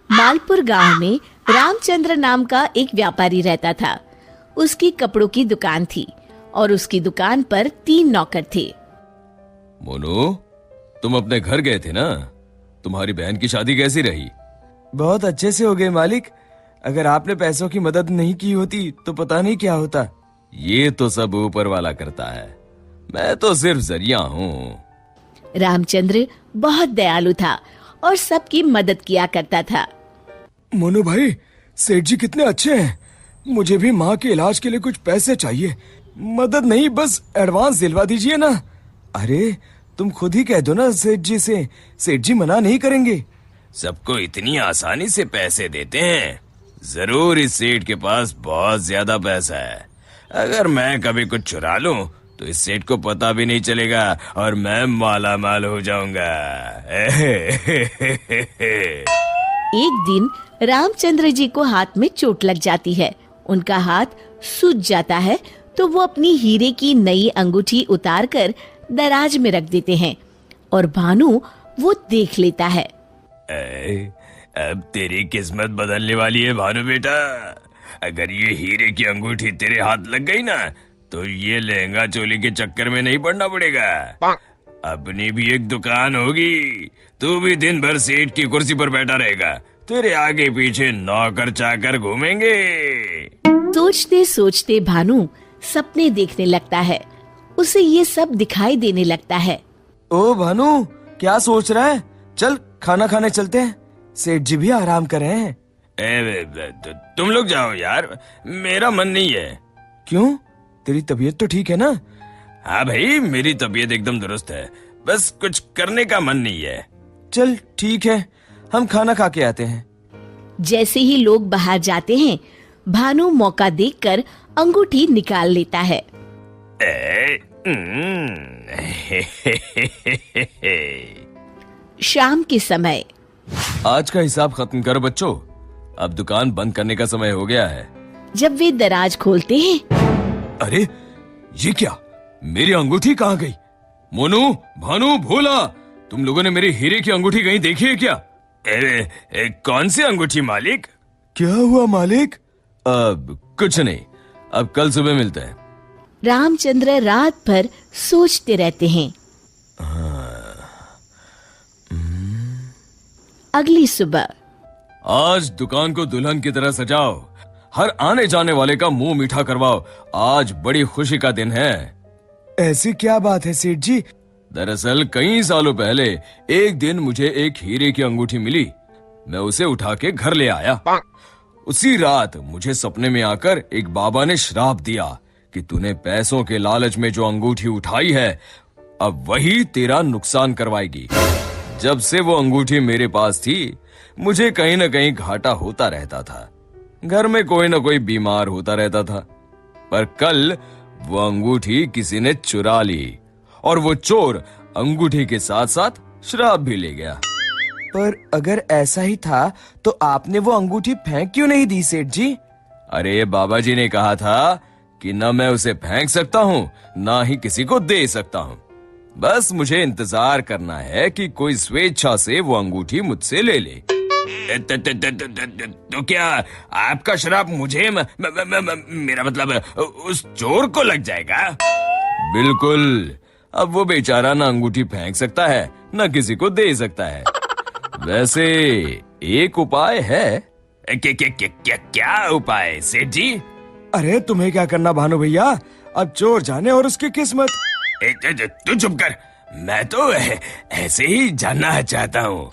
मालपुर गांव में रामचंद्र नाम का एक व्यापारी रहता था। उसकी कपड़ों की दुकान थी और उसकी दुकान पर 3 नौकर थे। मोनू, तुम अपने घर गए थे ना? तुम्हारी बहन की शादी कैसी रही? बहुत अच्छे से हो गए मालिक। अगर आपने पैसों की मदद नहीं की होती तो पता नहीं क्या होता। ये तो सब ऊपर वाला करता है, मैं तो सिर्फ जरिया हूँ। रामचंद्र बहुत दयालु था और सबकी मदद किया करता था। मोनू भाई, सेठ जी कितने अच्छे हैं। मुझे भी माँ के इलाज के लिए कुछ पैसे चाहिए। मदद नहीं, बस एडवांस दिलवा दीजिए ना। अरे तुम खुद ही कह दो ना सेठ जी से, सेठ जी मना नहीं करेंगे। सबको इतनी आसानी से पैसे देते हैं? जरूर इस सेठ के पास बहुत ज्यादा पैसा है। अगर मैं कभी कुछ चुरा लूं तो इस सेठ को पता भी नहीं चलेगा और मैं माला माल हो जाऊंगा। एक दिन रामचंद्र जी को हाथ में चोट लग जाती है। उनका हाथ सूज जाता है तो वो अपनी हीरे की नई अंगूठी उतारकर दराज में रख देते हैं और भानु वो देख लेता है। अब तेरी किस्मत बदलने वाली है भानु बेटा। अगर ये हीरे की अंगूठी तेरे हाथ लग गई ना तो ये लहंगा चोली के चक्कर में नहीं पड़ना पड़ेगा। अपनी भी एक दुकान होगी, तू भी दिन भर सेठ की कुर्सी पर बैठा रहेगा, तेरे आगे पीछे नौकर चाकर घूमेंगे। सोचते सोचते भानु सपने देखने लगता है। उसे ये सब दिखाई देने लगता है। ओ भानु, क्या सोच रहा है? चल खाना खाने चलते हैं, सेठ जी भी आराम कर रहे हैं। तुम लोग जाओ यार, मेरा मन नहीं है। क्यों? तेरी तबीयत तो ठीक है ना? हाँ भाई, मेरी तबीयत एकदम दुरुस्त है, बस कुछ करने का मन नहीं है। चल ठीक है, हम खाना खा के आते हैं। जैसे ही लोग बाहर जाते हैं, भानु मौका देखकर अंगूठी निकाल लेता है। शाम के समय। आज का हिसाब खत्म करो बच्चों, अब दुकान बंद करने का समय हो गया है। जब वे दराज खोलते हैं, अरे ये क्या, मेरी अंगूठी कहाँ गई? मोनू, भानु, भोला, तुम लोगों ने मेरी हीरे की अंगूठी कहीं देखी है क्या? कौन सी अंगूठी मालिक? क्या हुआ मालिक? अब कुछ नहीं, अब कल सुबह मिलते हैं। रामचंद्र रात भर सोचते रहते हैं। अगली सुबह। आज दुकान को दुल्हन की तरह सजाओ, हर आने जाने वाले का मुंह मीठा करवाओ, आज बड़ी खुशी का दिन है। ऐसी क्या बात है सेठ जी? दरअसल कई सालों पहले एक दिन मुझे एक हीरे की अंगूठी मिली। मैं उसे उठा के घर ले आया। उसी रात मुझे सपने में आकर एक बाबा ने श्राप दिया कि तूने पैसों के लालच में जो अंगूठी उठाई है, अब वही तेरा नुकसान करवाएगी। जब से वो अंगूठी मेरे पास थी, मुझे कहीं न कहीं घाटा होता रहता था। घर में कोई न कोई बीमार होता रहता था। पर कल वो अंगूठी किसी ने चुरा ली और वो चोर अंगूठी के साथ साथ श्राप भी ले गया। पर अगर ऐसा ही था तो आपने वो अंगूठी फेंक क्यों नहीं दी सेठ जी? अरे बाबा जी ने कहा था कि न मैं उसे फेंक सकता हूँ, ना ही किसी को दे सकता हूँ। बस मुझे इंतजार करना है कि कोई स्वेच्छा से वो अंगूठी मुझसे ले ले। तो क्या आपका श्राप मुझे मेरा मतलब उस चोर को लग जाएगा? बिल्कुल। अब वो बेचारा ना अंगूठी फेंक सकता है, न किसी को दे सकता है। वैसे एक उपाय है। क्या उपाय सेठ जी? अरे तुम्हें क्या करना भानु भैया, अब चोर जाने और उसकी किस्मत। तू चुप कर, मैं तो ऐसे ही जानना चाहता हूँ।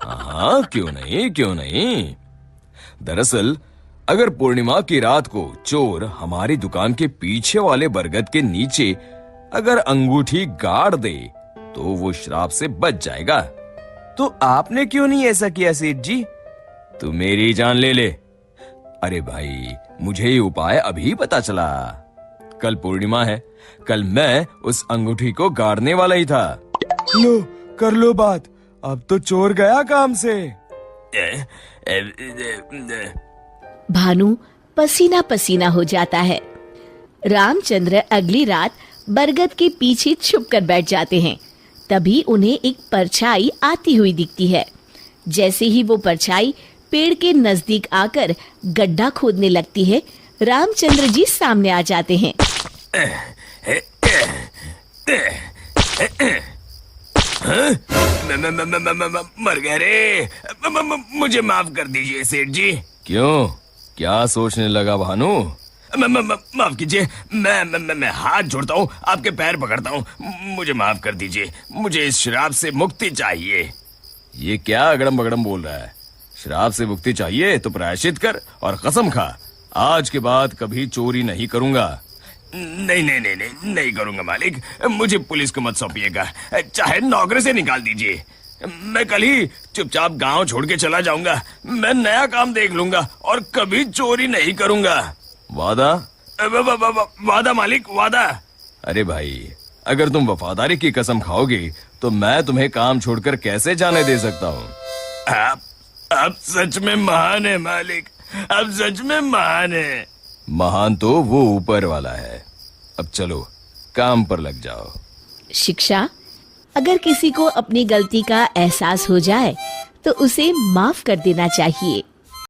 हाँ, क्यों नहीं, क्यों नहीं। दरअसल अगर पूर्णिमा की रात को चोर हमारी दुकान के पीछे वाले बरगद के नीचे अगर अंगूठी गाड़ दे तो वो श्राप से बच जाएगा। तो आपने क्यों नहीं ऐसा किया सेठ जी? तू मेरी जान ले ले। अरे भाई, मुझे ये उपाय अभी पता चला। कल पूर्णिमा है, कल मैं उस अंगूठी को गाड़ने वाला ही था। लो कर लो बात, अब तो चोर गया काम से। भानु पसीना पसीना हो जाता है। रामचंद्र अगली रात बरगद के पीछे छुपकर बैठ जाते हैं। तभी उन्हें एक परछाई आती हुई दिखती है। जैसे ही वो परछाई पेड़ के नजदीक आकर गड्ढा खोदने लगती है, रामचंद्र जी सामने आ जाते हैं। मर गए रे। मुझे माफ कर दीजिए सेठ जी। क्यों, क्या सोचने लगा भानु? माफ कीजिए, मैं हाथ जोड़ता हूँ, आपके पैर पकड़ता हूँ, मुझे माफ कर दीजिए। मुझे इस शराब से मुक्ति चाहिए। ये क्या अगड़म बगड़म बोल रहा है? शराब से मुक्ति चाहिए तो प्रायश्चित कर और कसम खा, आज के बाद कभी चोरी नहीं करूंगा। नहीं करूंगा मालिक। मुझे पुलिस को मत सौंपिएगा, चाहे नौकरी से निकाल दीजिए। मैं कल ही चुपचाप गांव छोड़ के चला जाऊंगा। मैं नया काम देख लूंगा और कभी चोरी नहीं करूंगा। वादा? वादा मालिक, वादा। अरे भाई, अगर तुम वफादारी की कसम खाओगे तो मैं तुम्हें काम छोड़कर कैसे जाने दे सकता हूँ। आप सच में महान है मालिक, आप सच में महान है। महान तो वो ऊपर वाला है। अब चलो काम पर लग जाओ। शिक्षा, अगर किसी को अपनी गलती का एहसास हो जाए तो उसे माफ कर देना चाहिए।